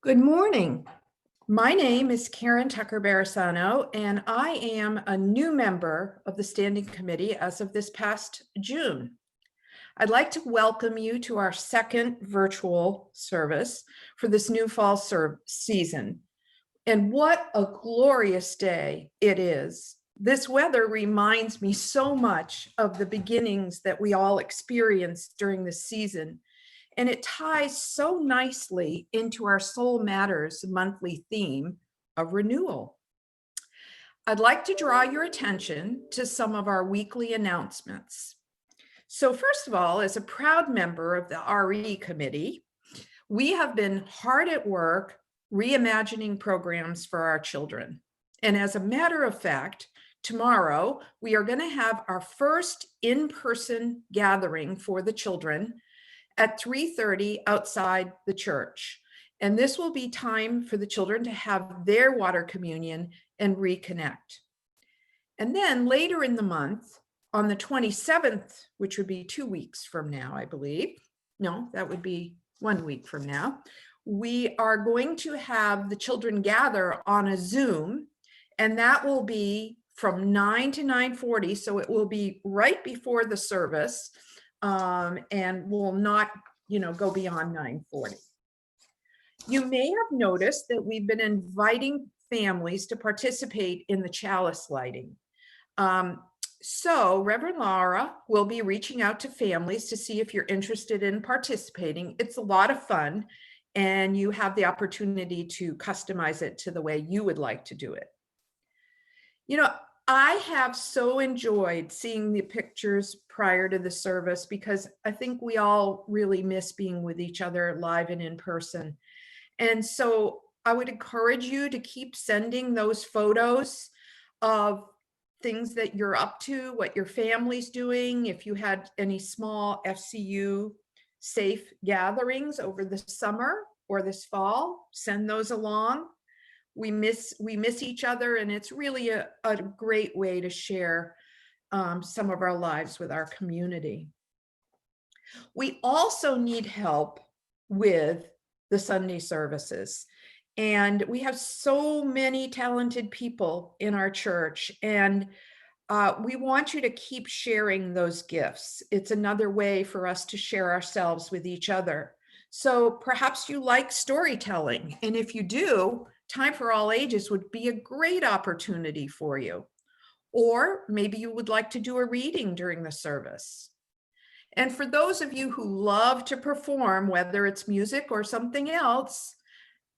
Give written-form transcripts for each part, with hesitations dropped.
Good morning. My name is Karen Tucker-Barisano, and I am a new member of the Standing Committee as of this past June. I'd like to welcome you to our second virtual service for this new fall season. And what a glorious day it is. This weather reminds me so much of the beginnings that we all experienced during the season. And it ties so nicely into our Soul Matters monthly theme of renewal. I'd like to draw your attention to some of our weekly announcements. So first of all, as a proud member of the RE committee, we have been hard at work reimagining programs for our children. And as a matter of fact, tomorrow we are going to have our first in-person gathering for the children at 3:30 outside the church. And this will be time for the children to have their water communion and reconnect. And then later in the month, on the 27th, which would be 2 weeks from now, I believe. No, that would be 1 week from now. We are going to have the children gather on a Zoom, and that will be from 9 to 9:40. So it will be right before the service. And will not, go beyond 9:40. You may have noticed that we've been inviting families to participate in the Chalice lighting. So Reverend Lara will be reaching out to families to see if you're interested in participating. It's a lot of fun, and you have the opportunity to customize it to the way you would like to do it. I have so enjoyed seeing the pictures prior to the service because I think we all really miss being with each other live and in person. And so I would encourage you to keep sending those photos of things that you're up to, what your family's doing. If you had any small FCU safe gatherings over the summer or this fall, send those along. We miss each other, and it's really a great way to share some of our lives with our community. We also need help with the Sunday services. And we have so many talented people in our church, and we want you to keep sharing those gifts. It's another way for us to share ourselves with each other. So perhaps you like storytelling, and if you do, Time for All Ages would be a great opportunity for you. Or maybe you would like to do a reading during the service. And for those of you who love to perform, whether it's music or something else,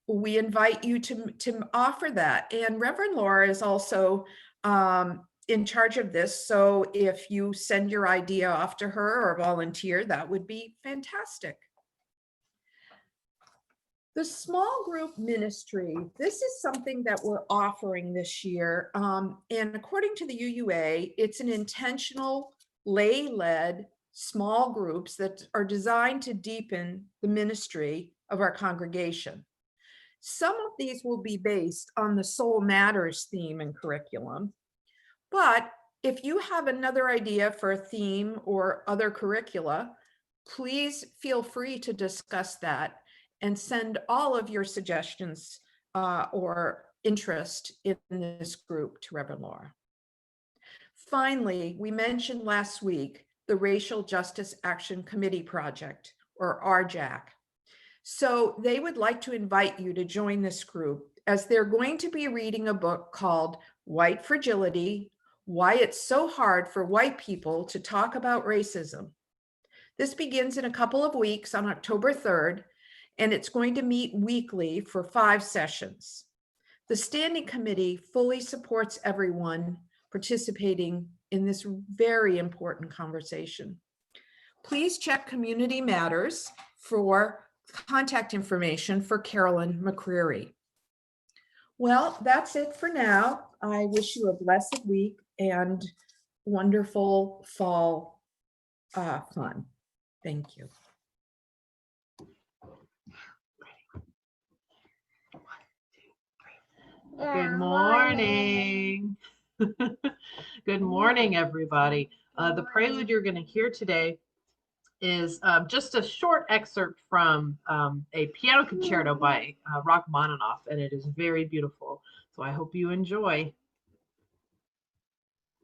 we invite you to offer that. And Reverend Lara is also in charge of this. So if you send your idea off to her or volunteer, that would be fantastic. The small group ministry, this is something that we're offering this year. And according to the UUA, it's an intentional lay-led small groups that are designed to deepen the ministry of our congregation. Some of these will be based on the Soul Matters theme and curriculum. But if you have another idea for a theme or other curricula, please feel free to discuss that and send all of your suggestions or interest in this group to Reverend Lara. Finally, we mentioned last week the Racial Justice Action Committee Project, or RJAC. So they would like to invite you to join this group, as they're going to be reading a book called White Fragility: Why It's So Hard for White People to Talk About Racism. This begins in a couple of weeks on October 3rd, and it's going to meet weekly for 5 sessions. The Standing Committee fully supports everyone participating in this very important conversation. Please check Community Matters for contact information for Carolyn McCreary. Well, that's it for now. I wish you a blessed week and wonderful fall fun. Thank you. Good morning. Good morning, everybody. The prelude you're going to hear today is just a short excerpt from a piano concerto by Rachmaninoff, and it is very beautiful. So I hope you enjoy.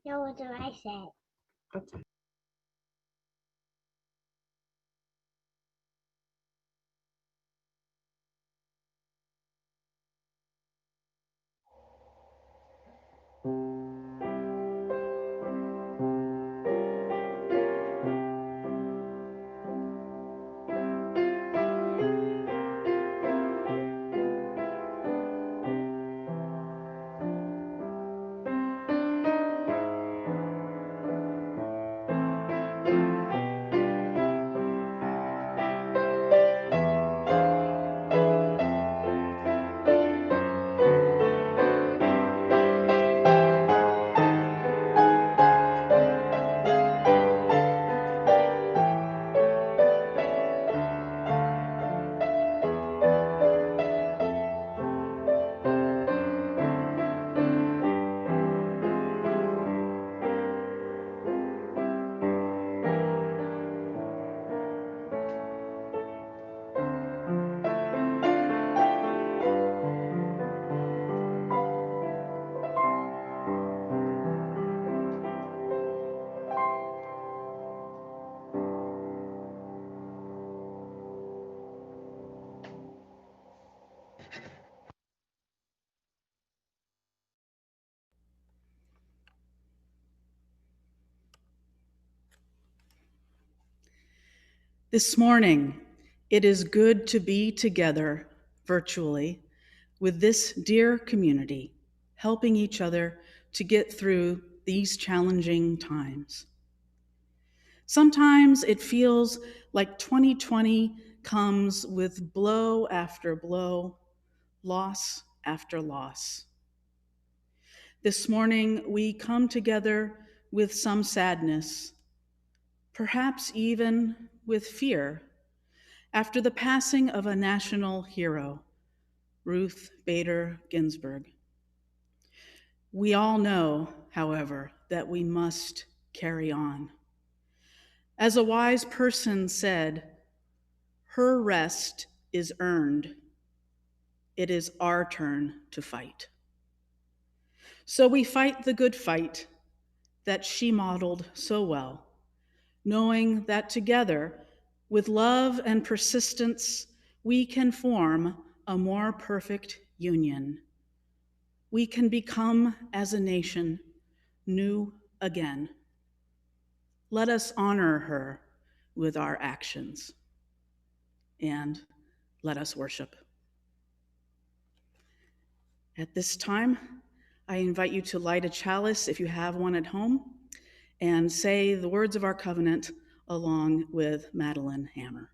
No, what did I say? That's it. This morning, it is good to be together virtually with this dear community, helping each other to get through these challenging times. Sometimes it feels like 2020 comes with blow after blow, loss after loss. This morning, we come together with some sadness, perhaps even with fear, after the passing of a national hero, Ruth Bader Ginsburg. We all know, however, that we must carry on. As a wise person said, her rest is earned. It is our turn to fight. So we fight the good fight that she modeled so well, knowing that together, with love and persistence, we can form a more perfect union. We can become, as a nation, new again. Let us honor her with our actions, and let us worship. At this time, I invite you to light a chalice if you have one at home, and say the words of our covenant along with Madelyn Hammer.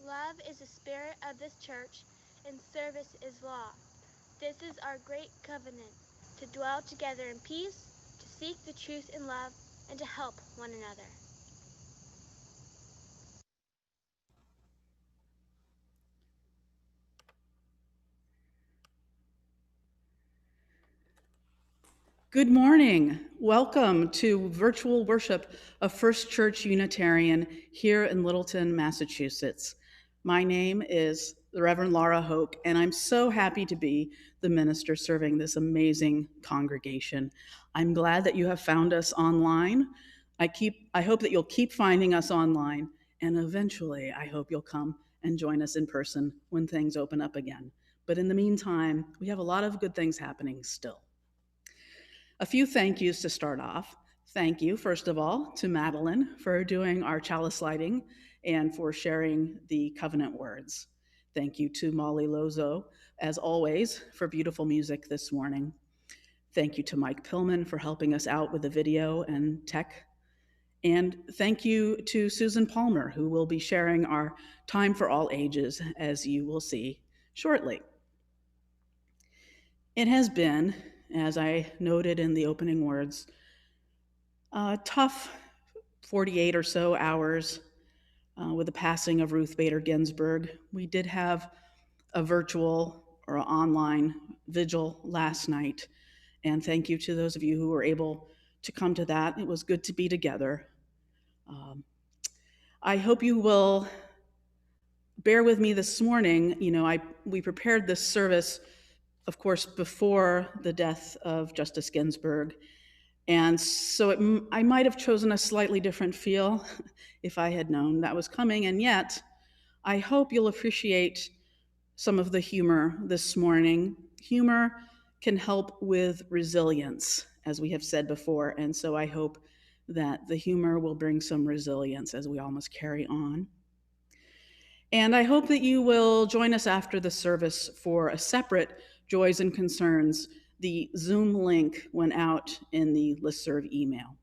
Love is the spirit of this church, and service is law. This is our great covenant, to dwell together in peace, to seek the truth in love, and to help one another. Good morning. Welcome to virtual worship of First Church Unitarian here in Littleton, Massachusetts. My name is the Reverend Lara Hoke, and I'm so happy to be the minister serving this amazing congregation. I'm glad that you have found us online. I hope that you'll keep finding us online, and eventually I hope you'll come and join us in person when things open up again. But in the meantime, we have a lot of good things happening still. A few thank yous to start off. Thank you, first of all, to Madelyn for doing our chalice lighting and for sharing the covenant words. Thank you to Molly Lozeau, as always, for beautiful music this morning. Thank you to Mike Pillman for helping us out with the video and tech. And thank you to Susan Palmer, who will be sharing our Time for All Ages, as you will see shortly. It has been as I noted in the opening words. Tough 48 or so hours with the passing of Ruth Bader Ginsburg. We did have a virtual or online vigil last night, and thank you to those of you who were able to come to that. It was good to be together. I hope you will bear with me this morning. We prepared this service, of course, before the death of Justice Ginsburg. And so I might have chosen a slightly different feel if I had known that was coming. And yet, I hope you'll appreciate some of the humor this morning. Humor can help with resilience, as we have said before. And so I hope that the humor will bring some resilience as we all must carry on. And I hope that you will join us after the service for a separate Joys and Concerns. The Zoom link went out in the listserv email.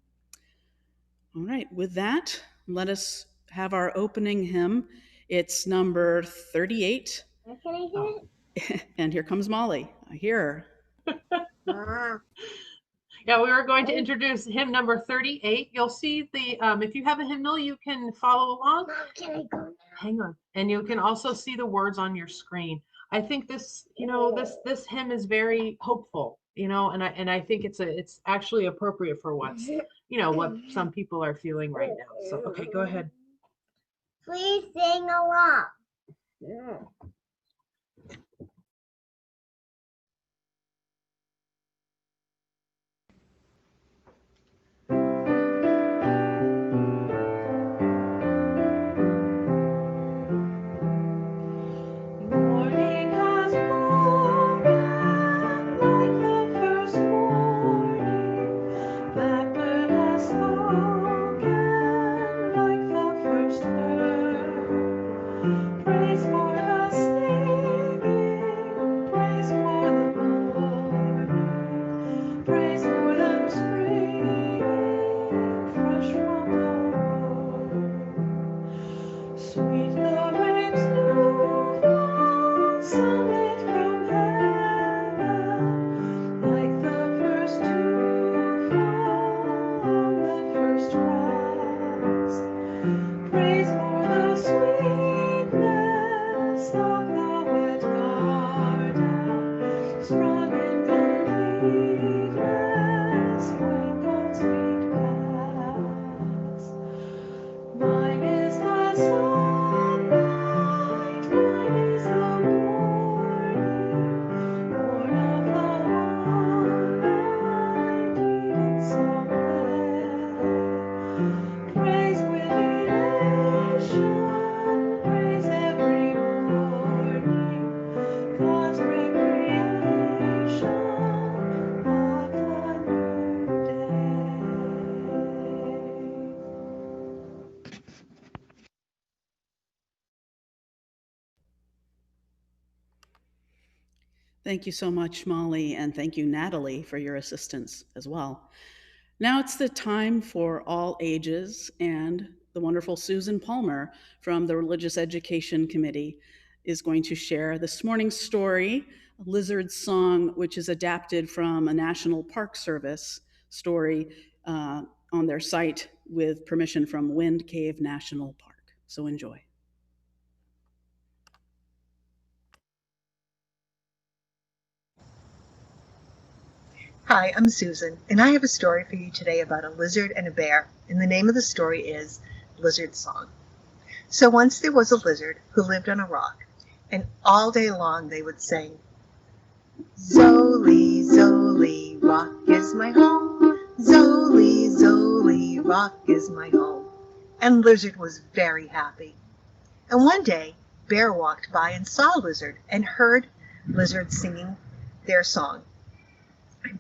All right, with that, let us have our opening hymn. It's number 38. Can I hear it? And here comes Molly. I hear her. Yeah, we are going to introduce hymn number 38. You'll see the, if you have a hymnal, you can follow along. Mom, can I go now? Hang on. And you can also see the words on your screen. I think this, this hymn is very hopeful, and I think it's actually appropriate for what's, what some people are feeling right now. So, okay, go ahead. Please sing along. Thank you so much, Molly, and thank you, Natalie, for your assistance as well. Now it's the time for all ages, and the wonderful Susan Palmer from the Religious Education Committee is going to share this morning's story, Lizard's Song, which is adapted from a National Park Service story on their site with permission from Wind Cave National Park. So enjoy. Hi, I'm Susan, and I have a story for you today about a lizard and a bear, and the name of the story is Lizard's Song. So once there was a lizard who lived on a rock, and all day long they would sing, Zoli, Zoli, rock is my home, Zoli, Zoli, rock is my home. And Lizard was very happy. And one day, Bear walked by and saw Lizard and heard Lizard singing their song.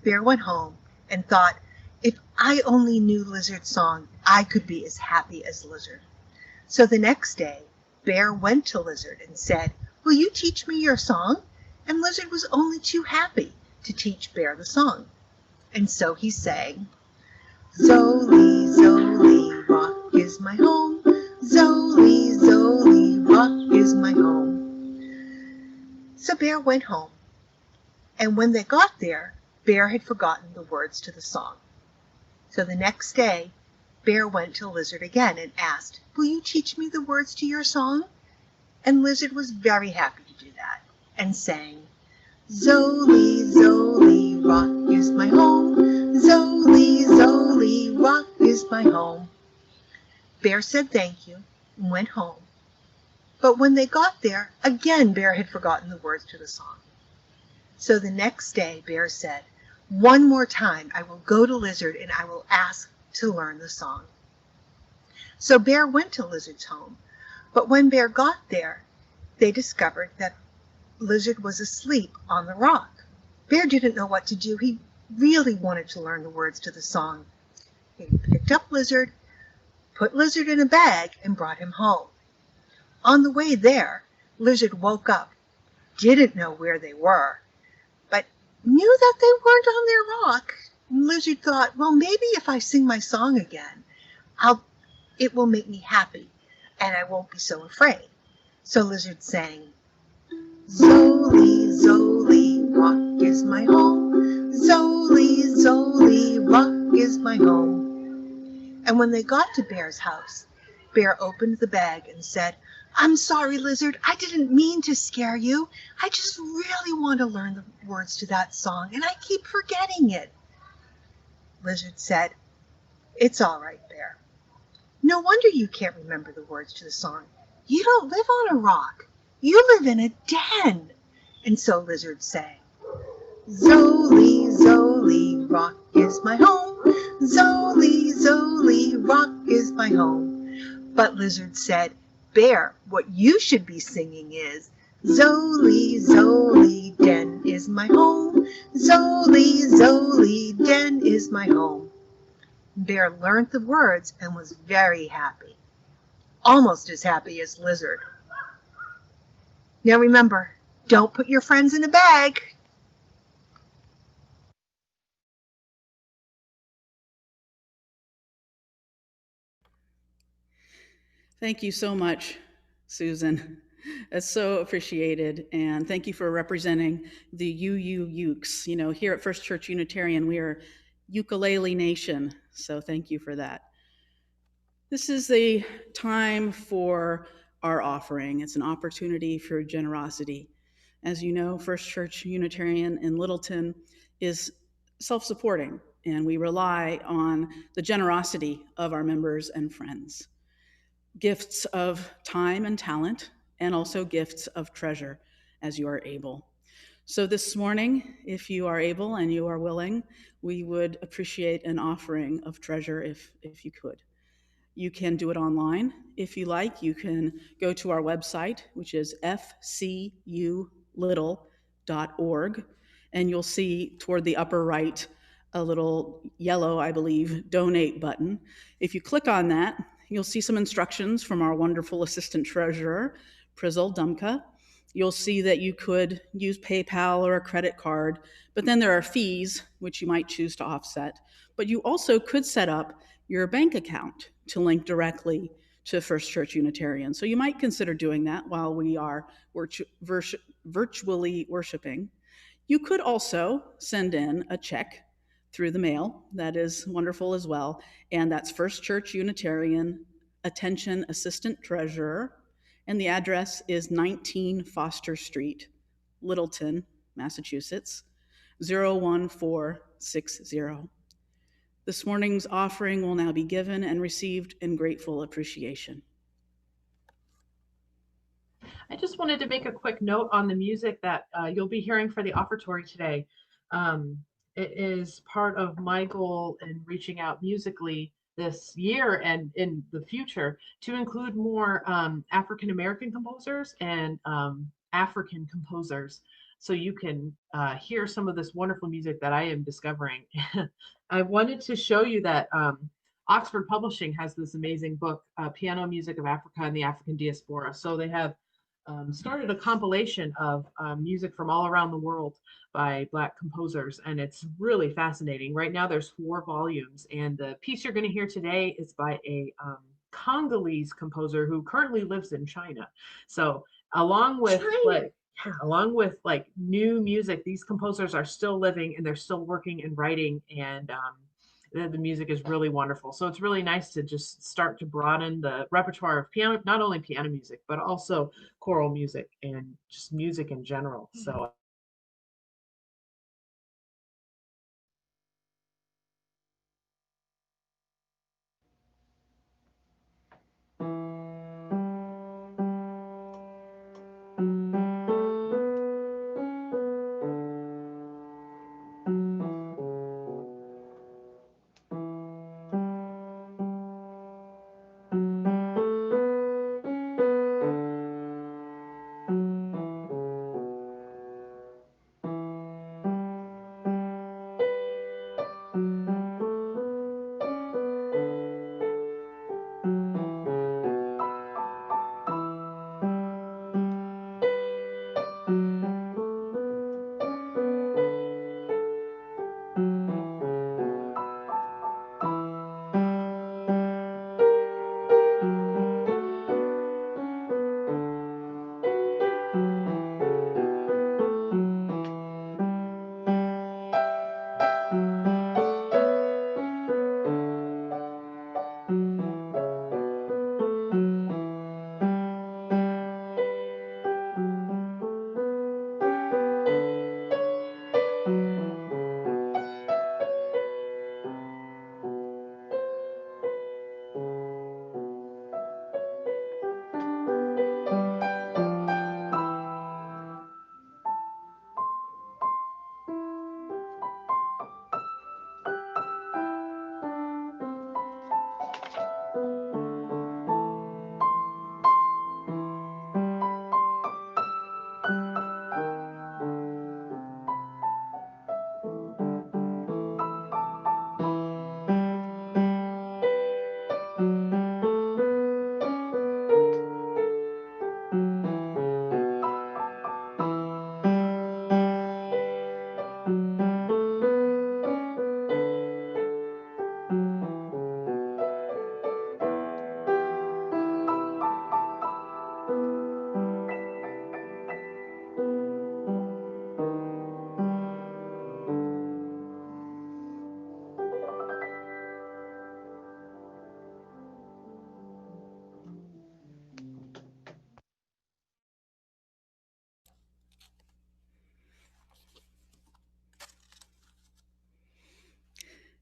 Bear went home and thought, if I only knew Lizard's song, I could be as happy as Lizard. So the next day, Bear went to Lizard and said, will you teach me your song? And Lizard was only too happy to teach Bear the song. And so he sang, Zoli, Zoli, rock is my home. Zoli, Zoli, rock is my home. So Bear went home. And when they got there, Bear had forgotten the words to the song. So the next day, Bear went to Lizard again and asked, "Will you teach me the words to your song?" And Lizard was very happy to do that and sang, "Zoli, Zoli, rock is my home. Zoli, Zoli, rock is my home." Bear said thank you and went home. But when they got there, again Bear had forgotten the words to the song. So the next day, Bear said, "One more time I will go to Lizard and I will ask to learn the song." So Bear went to Lizard's home, but when Bear got there, they discovered that Lizard was asleep on the rock. Bear didn't know what to do. He really wanted to learn the words to the song. He picked up Lizard, put Lizard in a bag, and brought him home. On the way there, Lizard woke up, didn't know where they were, but knew that they weren't on their rock. And Lizard thought, well, maybe if I sing my song again, it will make me happy, and I won't be so afraid. So Lizard sang, "Zoli, Zoli, rock is my home. Zoli, Zoli, rock is my home." And when they got to Bear's house, Bear opened the bag and said, "I'm sorry, Lizard. I didn't mean to scare you. I just really want to learn the words to that song, and I keep forgetting it." Lizard said, "It's all right, Bear. No wonder you can't remember the words to the song. You don't live on a rock. You live in a den." And so Lizard sang, "Zoli, Zoli, rock is my home. Zoli, Zoli, rock is my home." But Lizard said, "Bear, what you should be singing is, Zoli, Zoli, den is my home. Zoli, Zoli, den is my home." Bear learned the words and was very happy, almost as happy as Lizard. Now remember, don't put your friends in a bag. Thank you so much, Susan. It's so appreciated. And thank you for representing the UU-Ukes. You know, here at First Church Unitarian, we are ukulele nation. So thank you for that. This is the time for our offering. It's an opportunity for generosity. As you know, First Church Unitarian in Littleton is self-supporting, and we rely on the generosity of our members and friends. Gifts of time and talent, and also gifts of treasure as you are able. So this morning, if you are able and you are willing, we would appreciate an offering of treasure if you could. You can do it online if you like. You can go to our website, which is fculittle.org, and you'll see toward the upper right a little yellow, I believe, donate button. If you click on that, you'll see some instructions from our wonderful assistant treasurer, Prizel Dumka. You'll see that you could use PayPal or a credit card, but then there are fees, which you might choose to offset. But you also could set up your bank account to link directly to First Church Unitarian. So you might consider doing that while we are virtually worshiping. You could also send in a check through the mail. That is wonderful as well. And that's First Church Unitarian, Attention Assistant Treasurer. And the address is 19 Foster Street, Littleton, Massachusetts, 01460. This morning's offering will now be given and received in grateful appreciation. I just wanted to make a quick note on the music that you'll be hearing for the Offertory today. It is part of my goal in reaching out musically this year and in the future to include more African-American composers and African composers, so you can hear some of this wonderful music that I am discovering. I wanted to show you that Oxford Publishing has this amazing book, Piano Music of Africa and the African Diaspora. So they have started a compilation of music from all around the world by Black composers, and it's really fascinating. Right now there's 4 volumes, and the piece you're going to hear today is by a Congolese composer who currently lives in China. So along with yeah, along with like new music, these composers are still living and they're still working and writing, and the music is really wonderful. So it's really nice to just start to broaden the repertoire of piano, not only piano music, but also choral music and just music in general. So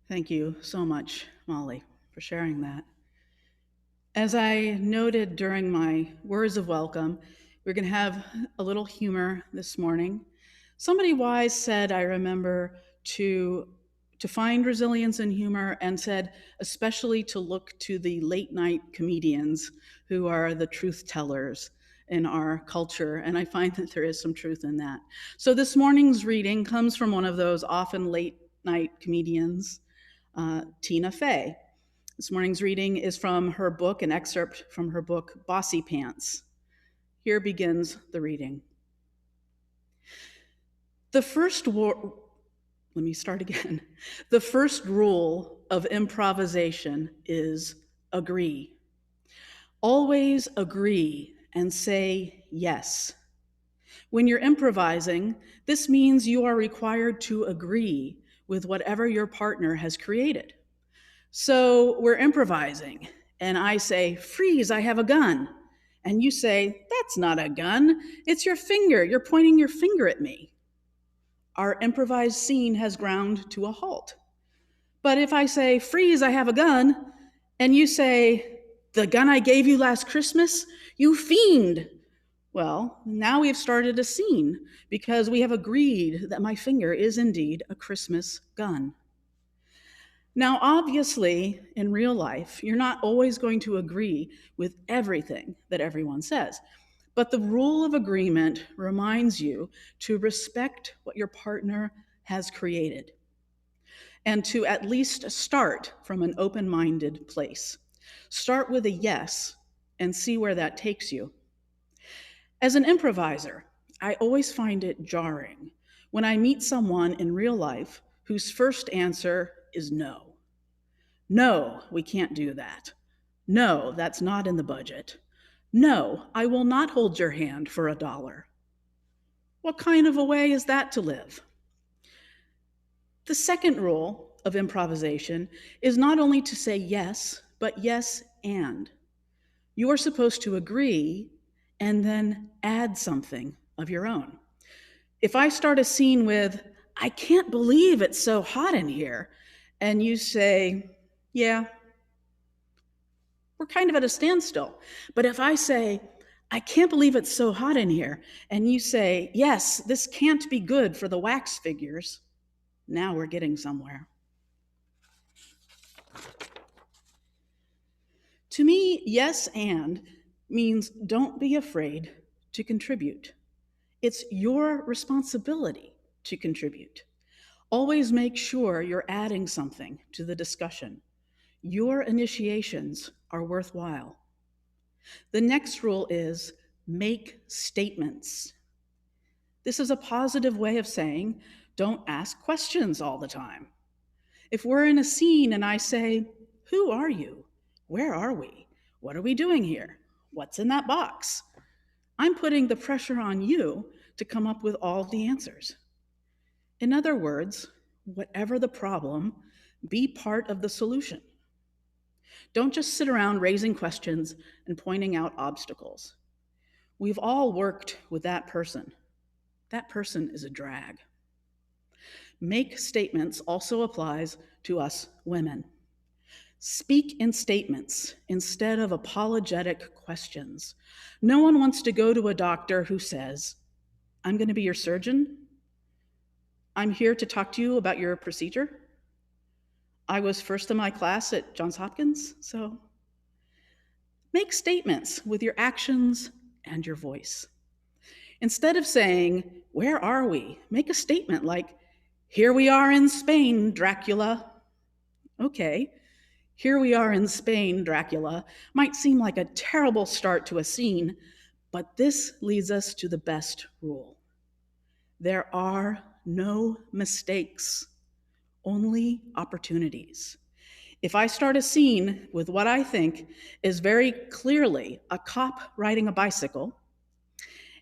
Thank you so much, Molly, for sharing that. As I noted during my words of welcome, we're going to have a little humor this morning. Somebody wise said, I remember, to find resilience in humor, and said, especially to look to the late night comedians who are the truth tellers in our culture. And I find that there is some truth in that. So this morning's reading comes from one of those often late night comedians, Tina Fey. This morning's reading is from her book, an excerpt from her book, Bossy Pants. Here begins the reading. The first rule of improvisation is agree. Always agree and say yes. When you're improvising, this means you are required to agree with whatever your partner has created. So we're improvising, and I say, freeze, I have a gun. And you say, that's not a gun, it's your finger, you're pointing your finger at me. Our improvised scene has ground to a halt. But if I say, freeze, I have a gun, and you say, the gun I gave you last Christmas, you fiend. Well, now we've started a scene because we have agreed that my finger is indeed a Christmas gun. Now, obviously, in real life, you're not always going to agree with everything that everyone says. But the rule of agreement reminds you to respect what your partner has created and to at least start from an open-minded place. Start with a yes and see where that takes you. As an improviser, I always find it jarring when I meet someone in real life whose first answer is no. No, we can't do that. No, that's not in the budget. No, I will not hold your hand for $1. What kind of a way is that to live? The second rule of improvisation is not only to say yes, but yes and. You are supposed to agree and then add something of your own. If I start a scene with, "I can't believe it's so hot in here," and you say, "Yeah," we're kind of at a standstill. But if I say, "I can't believe it's so hot in here," and you say, "Yes, this can't be good for the wax figures," now we're getting somewhere. To me, yes and means don't be afraid to contribute. It's your responsibility to contribute. Always make sure you're adding something to the discussion. Your initiations are worthwhile. The next rule is make statements. This is a positive way of saying don't ask questions all the time. If we're in a scene and I say, "Who are you? Where are we? What are we doing here? What's in that box?" I'm putting the pressure on you to come up with all the answers. In other words, whatever the problem, be part of the solution. Don't just sit around raising questions and pointing out obstacles. We've all worked with that person. That person is a drag. Make statements also applies to us women. Speak in statements instead of apologetic questions. No one wants to go to a doctor who says, "I'm going to be your surgeon. I'm here to talk to you about your procedure. I was first in my class at Johns Hopkins." So make statements with your actions and your voice. Instead of saying, "Where are we?" make a statement like, "Here we are in Spain, Dracula." Okay, "Here we are in Spain, Dracula" might seem like a terrible start to a scene, but this leads us to the best rule. There are no mistakes, only opportunities. If I start a scene with what I think is very clearly a cop riding a bicycle,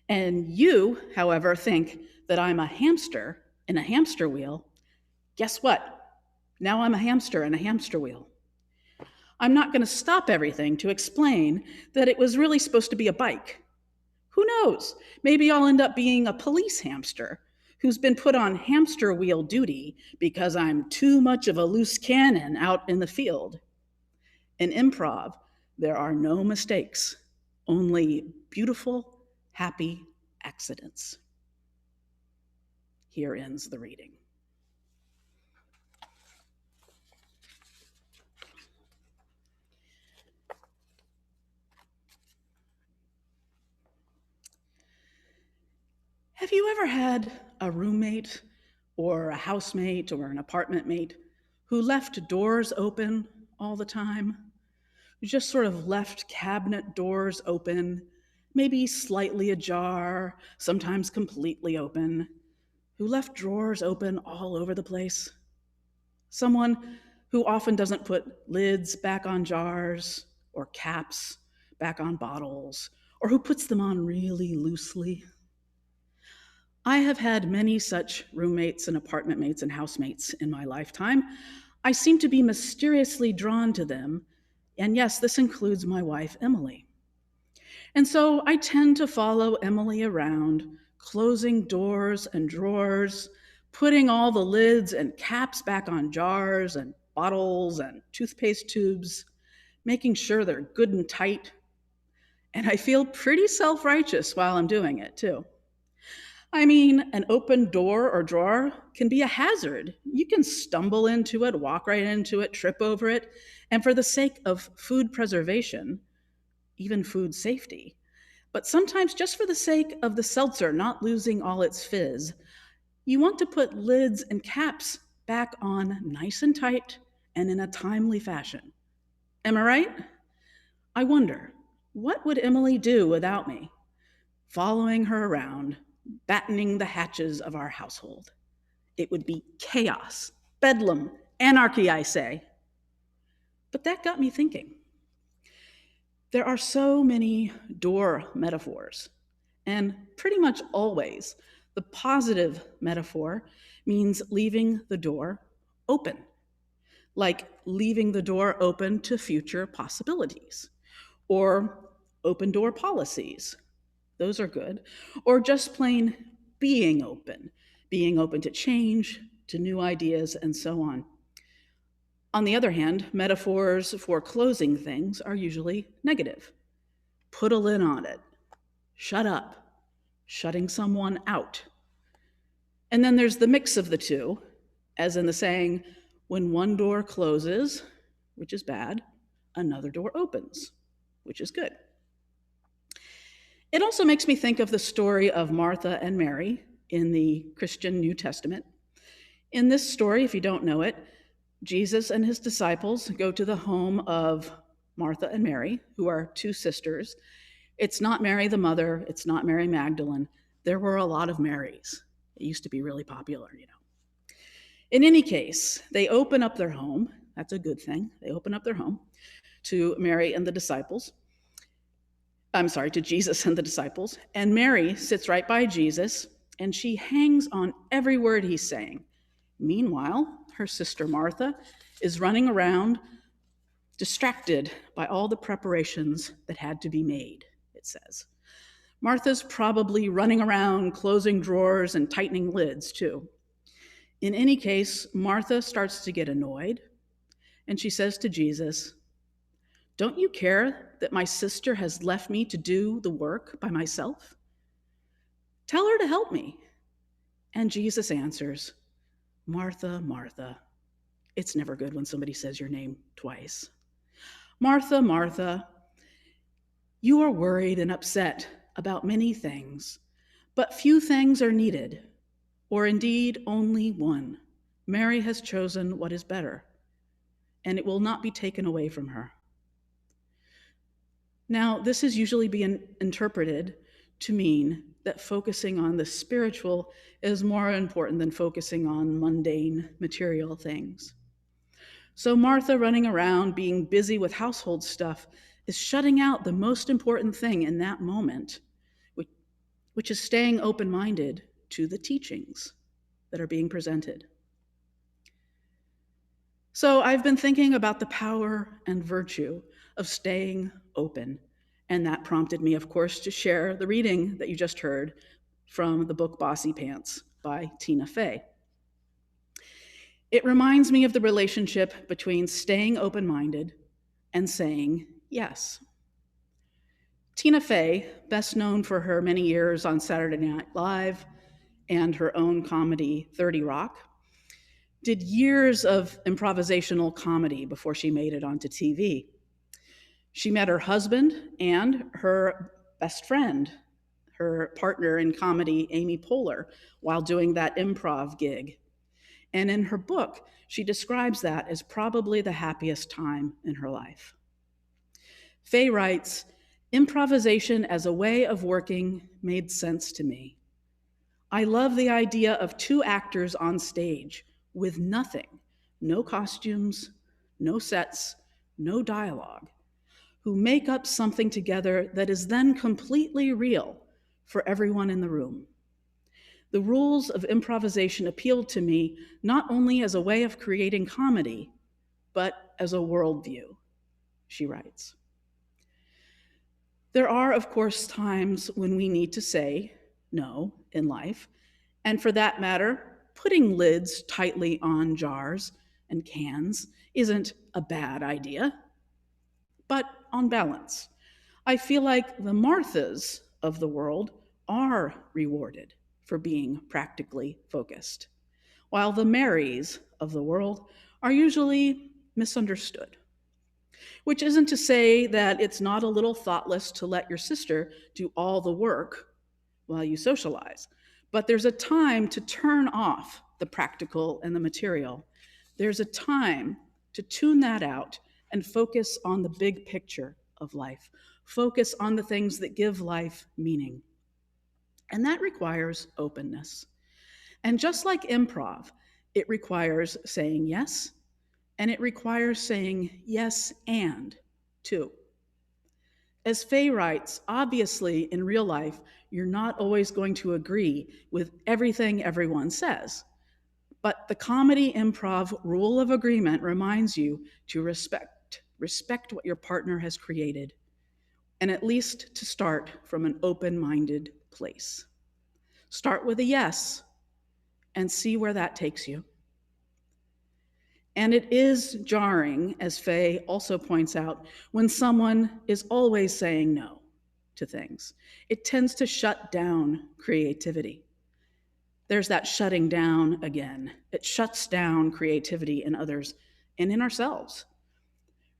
and you, however, think that I'm a hamster in a hamster wheel, guess what? Now I'm a hamster in a hamster wheel. I'm not going to stop everything to explain that it was really supposed to be a bike. Who knows? Maybe I'll end up being a police hamster who's been put on hamster wheel duty because I'm too much of a loose cannon out in the field. In improv, there are no mistakes, only beautiful, happy accidents. Here ends the reading. Have you ever had a roommate or a housemate or an apartment mate who left doors open all the time? Who just sort of left cabinet doors open, maybe slightly ajar, sometimes completely open, who left drawers open all over the place? Someone who often doesn't put lids back on jars or caps back on bottles, or who puts them on really loosely? I have had many such roommates and apartment mates and housemates in my lifetime. I seem to be mysteriously drawn to them, and yes, this includes my wife, Emily. And so I tend to follow Emily around, closing doors and drawers, putting all the lids and caps back on jars and bottles and toothpaste tubes, making sure they're good and tight. And I feel pretty self-righteous while I'm doing it, too. I mean, an open door or drawer can be a hazard. You can stumble into it, walk right into it, trip over it. And for the sake of food preservation, even food safety, but sometimes just for the sake of the seltzer not losing all its fizz, you want to put lids and caps back on nice and tight and in a timely fashion. Am I right? I wonder, what would Emily do without me? Following her around, battening the hatches of our household. It would be chaos, bedlam, anarchy, I say. But that got me thinking. There are so many door metaphors, and pretty much always The positive metaphor means leaving the door open, like leaving the door open to future possibilities, or open door policies. Those are good. Or just plain being open to change, to new ideas, and so on. On the other hand, metaphors for closing things are usually negative. Put a lid on it. Shut up. Shutting someone out. And then there's the mix of the two, as in the saying, when one door closes, which is bad, another door opens, which is good. It also makes me think of the story of Martha and Mary in the Christian New Testament. In this story, if you don't know it, Jesus and his disciples go to the home of Martha and Mary, who are two sisters. It's not Mary the mother, it's not Mary Magdalene. There were a lot of Marys. It used to be really popular, you know. In any case, they open up their home. That's a good thing. They open up their home to Mary and the disciples. To Jesus and the disciples. And Mary sits right by Jesus, and she hangs on every word he's saying. Meanwhile, her sister Martha is running around, distracted by all the preparations that had to be made, it says. Martha's probably running around, closing drawers and tightening lids, too. In any case, Martha starts to get annoyed, and she says to Jesus, "Don't you care that my sister has left me to do the work by myself? Tell her to help me." And Jesus answers, "Martha, Martha." It's never good when somebody says your name twice. "Martha, Martha, you are worried and upset about many things, but few things are needed, or indeed only one. Mary has chosen what is better, and it will not be taken away from her." Now, this is usually being interpreted to mean that focusing on the spiritual is more important than focusing on mundane material things. So Martha running around being busy with household stuff is shutting out the most important thing in that moment, which is staying open-minded to the teachings that are being presented. So I've been thinking about the power and virtue of staying open, and that prompted me, of course, to share the reading that you just heard from the book Bossy Pants by Tina Fey. It reminds me of the relationship between staying open-minded and saying yes. Tina Fey, best known for her many years on Saturday Night Live and her own comedy 30 Rock, did years of improvisational comedy before she made it onto TV. She met her husband and her best friend, her partner in comedy, Amy Poehler, while doing that improv gig. And in her book, she describes that as probably the happiest time in her life. Fey writes, "Improvisation as a way of working made sense to me. I love the idea of two actors on stage with nothing, no costumes, no sets, no dialogue, who make up something together that is then completely real for everyone in the room. The rules of improvisation appealed to me not only as a way of creating comedy, but as a worldview," she writes. There are, of course, times when we need to say no in life, and for that matter, putting lids tightly on jars and cans isn't a bad idea. But on balance, I feel like the Marthas of the world are rewarded for being practically focused, while the Marys of the world are usually misunderstood. Which isn't to say that it's not a little thoughtless to let your sister do all the work while you socialize, but there's a time to turn off the practical and the material. There's a time to tune that out and focus on the big picture of life. Focus on the things that give life meaning. And that requires openness. And just like improv, it requires saying yes, and it requires saying yes and too. As Fey writes, obviously in real life, you're not always going to agree with everything everyone says. But the comedy improv rule of agreement reminds you to respect what your partner has created, and at least to start from an open-minded place. Start with a yes and see where that takes you. And it is jarring, as Fey also points out, when someone is always saying no to things. It tends to shut down creativity. There's that shutting down again. It shuts down creativity in others and in ourselves.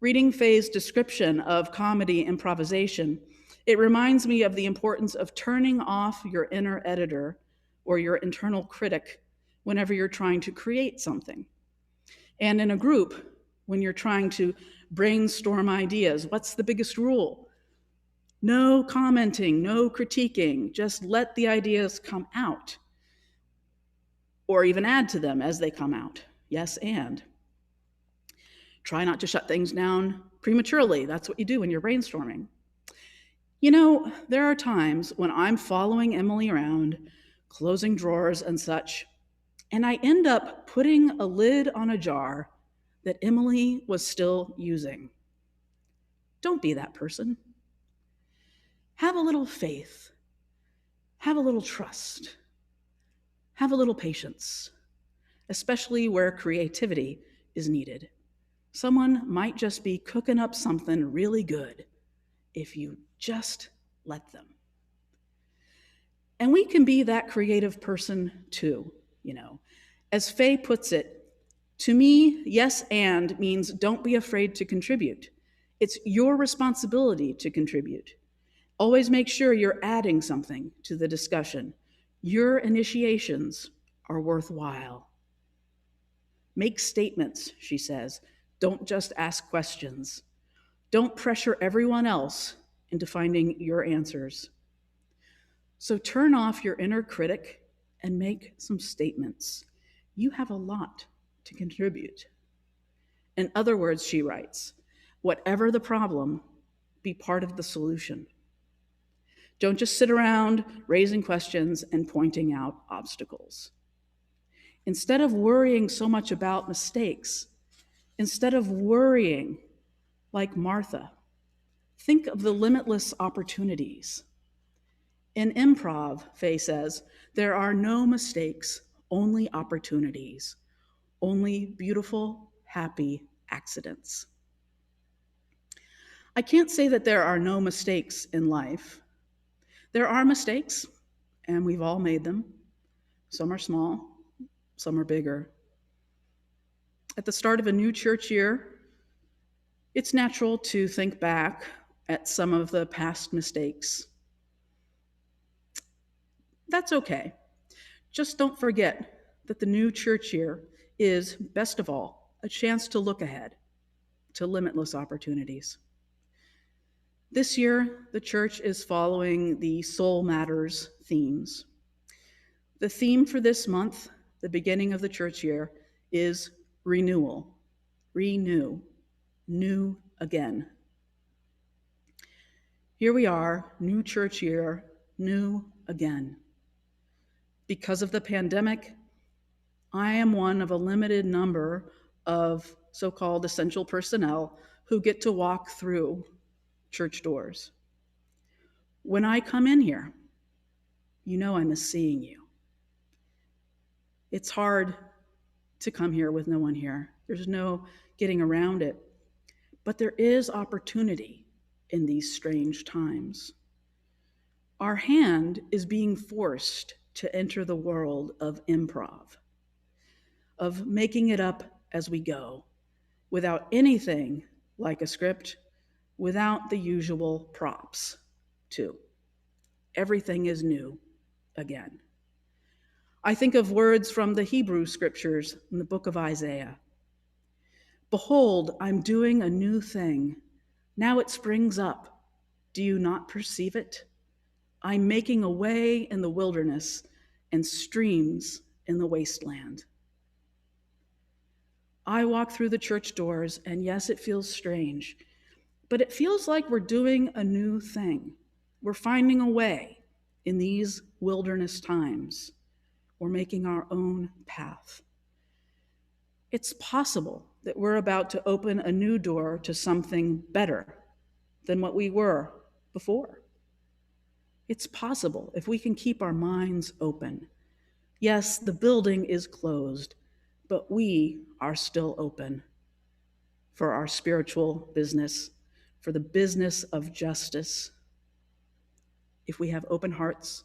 Reading Fey's description of comedy improvisation, it reminds me of the importance of turning off your inner editor or your internal critic whenever you're trying to create something. And in a group, when you're trying to brainstorm ideas, what's the biggest rule? No commenting, no critiquing, just let the ideas come out. Or even add to them as they come out. Yes, and. Try not to shut things down prematurely. That's what you do when you're brainstorming. You know, there are times when I'm following Emily around, closing drawers and such, and I end up putting a lid on a jar that Emily was still using. Don't be that person. Have a little faith. Have a little trust. Have a little patience, especially where creativity is needed. Someone might just be cooking up something really good if you just let them. And we can be that creative person too, you know. As Fey puts it, to me, yes and means don't be afraid to contribute. It's your responsibility to contribute. Always make sure you're adding something to the discussion. Your initiations are worthwhile. Make statements, she says. Don't just ask questions. Don't pressure everyone else into finding your answers. So turn off your inner critic and make some statements. You have a lot to contribute. In other words, she writes, whatever the problem, be part of the solution. Don't just sit around raising questions and pointing out obstacles. Instead of worrying so much about mistakes, instead of worrying like Martha, think of the limitless opportunities. In improv, Fey says, there are no mistakes, only opportunities, only beautiful, happy accidents. I can't say that there are no mistakes in life. There are mistakes, and we've all made them. Some are small, some are bigger. At the start of a new church year, it's natural to think back at some of the past mistakes. That's okay. Just don't forget that the new church year is, best of all, a chance to look ahead to limitless opportunities. This year, the church is following the Soul Matters themes. The theme for this month, the beginning of the church year, is renewal. Renew. New again. Here we are, new church year, new again. Because of the pandemic, I am one of a limited number of so-called essential personnel who get to walk through church doors. When I come in here, you know I miss seeing you. It's hard to come here with no one here. There's no getting around it. But there is opportunity in these strange times. Our hand is being forced to enter the world of improv, of making it up as we go, without anything like a script, without the usual props, too. Everything is new again. I think of words from the Hebrew scriptures in the book of Isaiah. Behold, I'm doing a new thing. Now it springs up. Do you not perceive it? I'm making a way in the wilderness and streams in the wasteland. I walk through the church doors, and yes, it feels strange, But it feels like we're doing a new thing. We're finding a way in these wilderness times. We're making our own path. It's possible that we're about to open a new door to something better than what we were before. It's possible if we can keep our minds open. Yes, the building is closed, but we are still open for our spiritual business, for the business of justice, if we have open hearts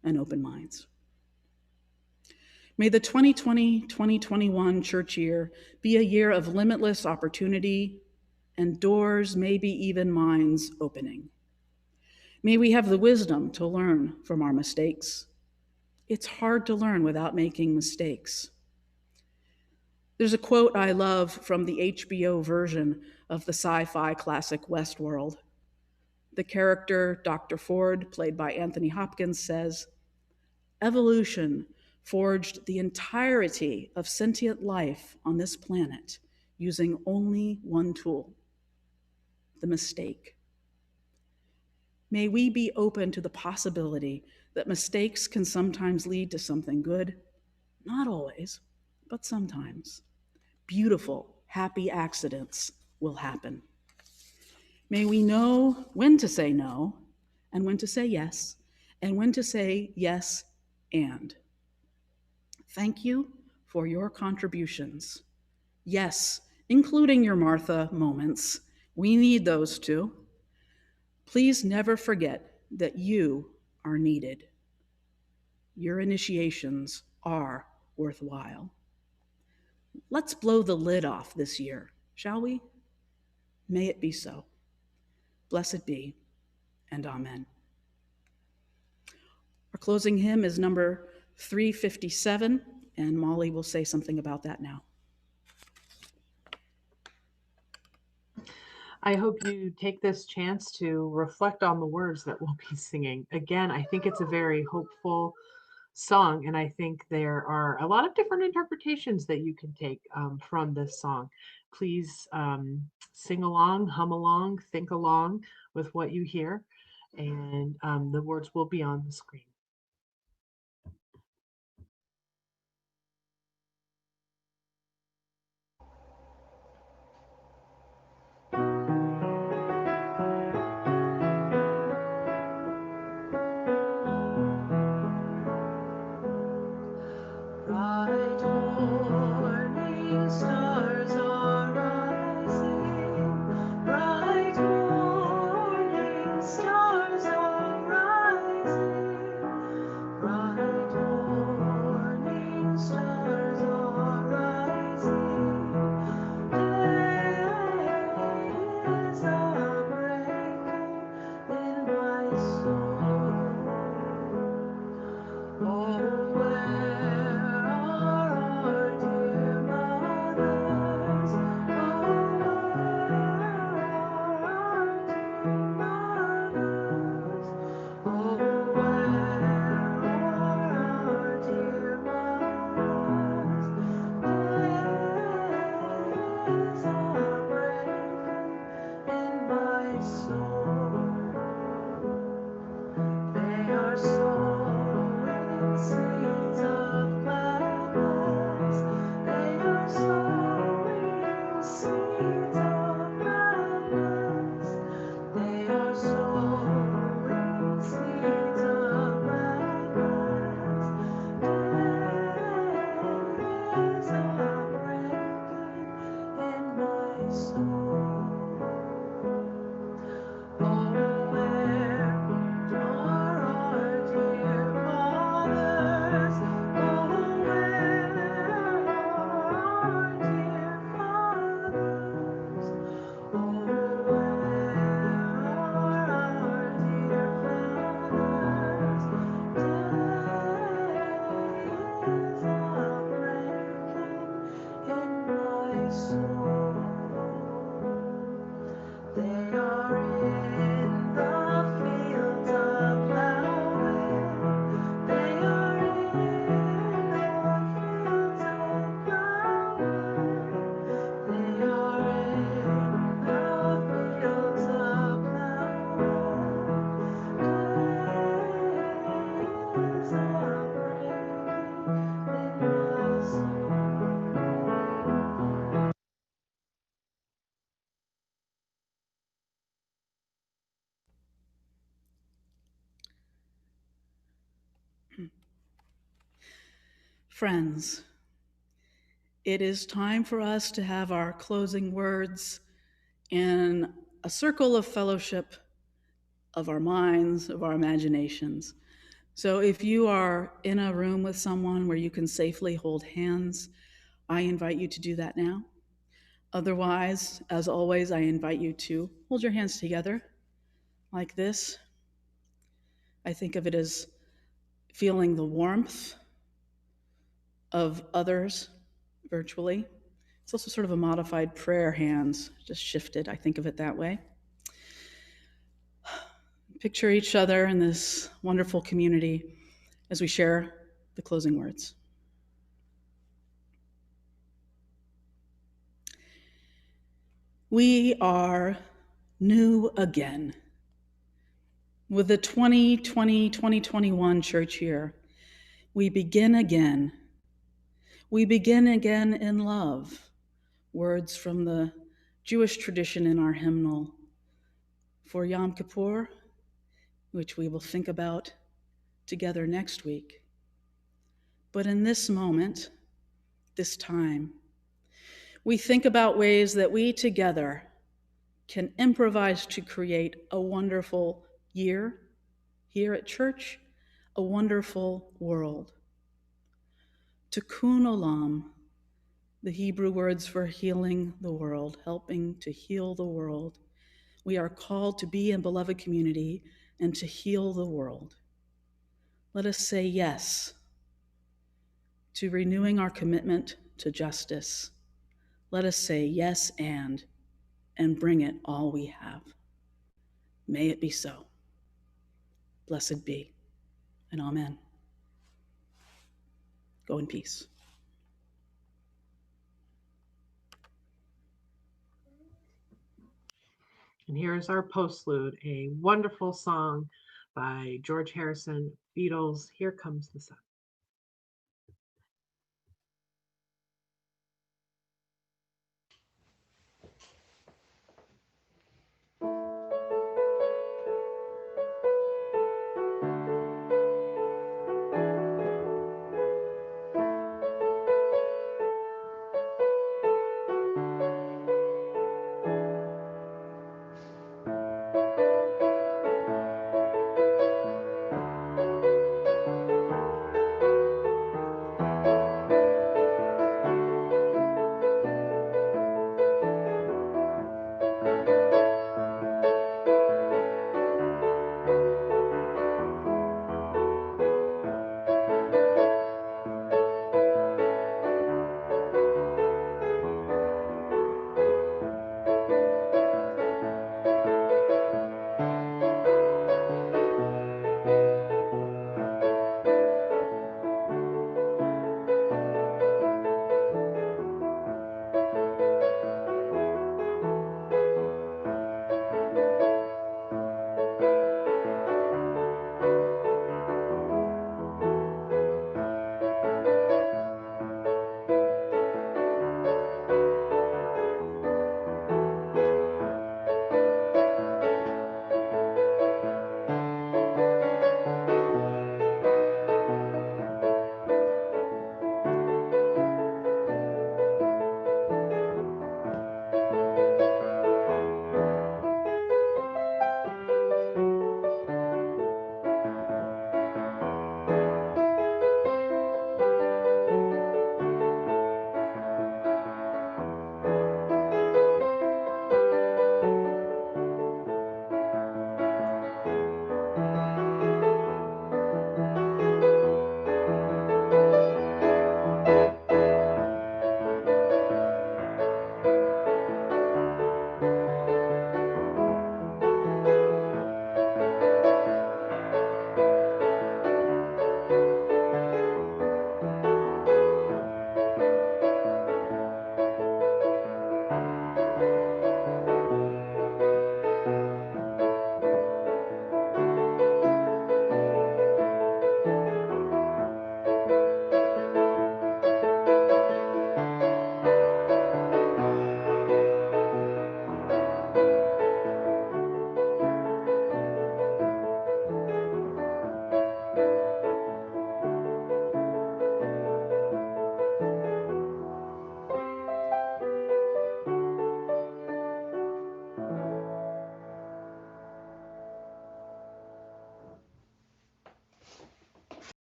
and open minds. May the 2020-2021 church year be a year of limitless opportunity and doors, maybe even minds opening. May we have the wisdom to learn from our mistakes. It's hard to learn without making mistakes. There's a quote I love from the HBO version of the sci-fi classic Westworld. The character, Dr. Ford, played by Anthony Hopkins, says, "Evolution forged the entirety of sentient life on this planet using only one tool, the mistake." May we be open to the possibility that mistakes can sometimes lead to something good, not always, but sometimes. Beautiful, happy accidents will happen. May we know when to say no, and when to say yes, and when to say yes and. Thank you for your contributions. Yes, including your Martha moments. We need those too. Please never forget that you are needed. Your initiations are worthwhile. Let's blow the lid off this year, shall we? May it be so. Blessed be, and amen. Our closing hymn is number 357, and Molly will say something about that now. I hope you take this chance to reflect on the words that we'll be singing. Again, I think it's a very hopeful song, and I think there are a lot of different interpretations that you can take from this song. Please sing along, hum along, think along with what you hear, and the words will be on the screen. Bright morning stars are rising. Bright morning stars are rising. Bright morning stars are rising. Day is a-breaking in my soul. Oh, where are our dear mothers? Oh, where are our dear mothers? Oh, where are our dear mothers? Days are breaking in my soul. They are sowing seeds of gladness. They are sowing seeds of gladness. They are sowing seeds of gladness. Days are breaking in my soul. Oh, where are our dear fathers? Oh, where are our dear fathers? Oh, where are our dear fathers? Days are breaking in my soul. They are in the fields of plowing. They are in the fields of plowing. They are in the fields Friends, it is time for us to have our closing words in a circle of fellowship of our minds, of our imaginations. So if you are in a room with someone where you can safely hold hands, I invite you to do that now. Otherwise, as always, I invite you to hold your hands together like this. I think of it as feeling the warmth of others virtually. It's also sort of a modified prayer hands, just shifted. I think of it that way. Picture each other in this wonderful community as we share the closing words. We are new again. With the 2020-2021 church year, we begin again. We begin again in love. Words from the Jewish tradition in our hymnal for Yom Kippur, which we will think about together next week. But in this moment, this time, we think about ways that we together can improvise to create a wonderful year here at church, a wonderful world. Tikkun olam, the Hebrew words for healing the world, helping to heal the world. We are called to be a beloved community and to heal the world. Let us say yes to renewing our commitment to justice. Let us say yes and bring it all we have. May it be so. Blessed be, and amen. Go in peace. And here's our postlude, a wonderful song by George Harrison, Beatles, Here Comes the Sun.